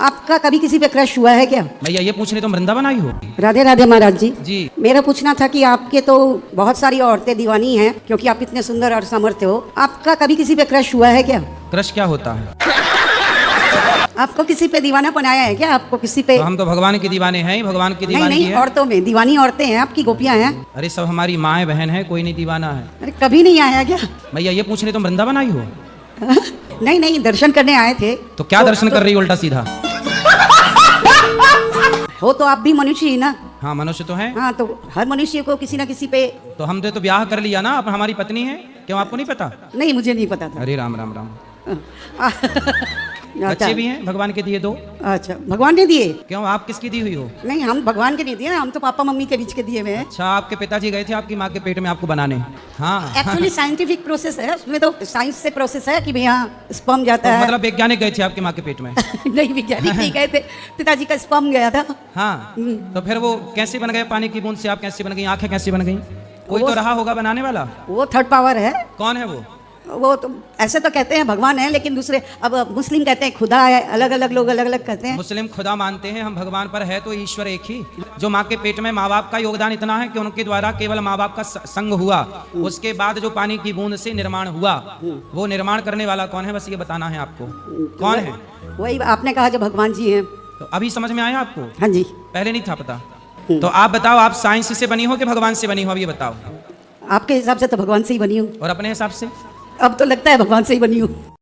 आपका कभी किसी पे क्रश हुआ है क्या? भैया ये पूछ रहे तुम वृंदावन आई हो? राधे राधे महाराज जी। जी। मेरा पूछना था कि आपके तो बहुत सारी औरतें दीवानी हैं क्योंकि आप इतने सुंदर और समर्थ हो। आपका कभी किसी पे क्रश हुआ है क्या? क्रश क्या होता है? आपको किसी पे दीवाना बनाया है क्या? आपको किसी पे? तो हम तो भगवान के दीवाने हैं ही, भगवान की नहीं दीवानी नहीं, है। औरतों में दीवानी औरतें हैं, आपकी गोपियां हैं। अरे सब हमारी माँ बहन है, कोई नहीं दीवाना है। अरे कभी नहीं आया क्या? भैया ये पूछ रहे तुम वृंदावन आई हो? नहीं नहीं, दर्शन करने आए थे। तो क्या दर्शन कर रही हो उल्टा सीधा? हो तो आप भी मनुष्य ही ना। हाँ मनुष्य तो है। हाँ, तो हर मनुष्य को किसी ना किसी पे। तो हमने तो ब्याह कर लिया ना, अब हमारी पत्नी है। क्यों आपको नहीं पता? नहीं, मुझे नहीं पता था। अरे राम राम राम। अच्छा। बच्चे भी हैं भगवान के दिए 2। अच्छा, भगवान ने दिए? क्यों आप किसकी दी हुई हो? नहीं, हम भगवान के नहीं दिए ना, हम तो पापा मम्मी के बीच के दिए हुए हैं। अच्छा, आपके पिताजी गए थे आपकी माँ के पेट में आपको बनाने? हाँ। एक्चुअली साइंटिफिक प्रोसेस है, उसमें तो साइंस से प्रोसेस है कि भैया स्पर्म जाता तो है। मतलब वैज्ञानिक गए थे आपकी माँ के पेट में? नहीं, वैज्ञानिक नहीं गए थे, पिताजी का स्पर्म गया था। हाँ। तो फिर वो कैसे बन गए? पानी की बूंद से आप कैसे बन गई? आंखें कैसे बन गई? कोई वो- तो रहा होगा बनाने वाला। वो थर्ड पावर है। कौन है वो तो ऐसे तो कहते हैं भगवान है, लेकिन दूसरे अब मुस्लिम कहते हैं खुदा है, अलग अलग लोग अलग अलग कहते हैं। मुस्लिम खुदा मानते हैं, हम भगवान पर है तो ईश्वर एक ही। जो माँ के पेट में माँ बाप का योगदान इतना है कि उनके द्वारा केवल माँ बाप का संग हुआ, उसके बाद जो पानी की बूंद से निर्माण हुआ, वो निर्माण करने वाला कौन है, बस ये बताना है आपको। कौन है? वही आपने कहा जो भगवान जी हैं। तो अभी समझ में आया आपको? हाँ जी। पहले नहीं था पता? तो आप बताओ, आप साइंस से बनी हो कि भगवान से बनी हो? अब ये बताओ। आपके हिसाब से तो भगवान से ही बनी हूँ। और अपने हिसाब से? अब तो लगता है भगवान से ही बनी हूँ।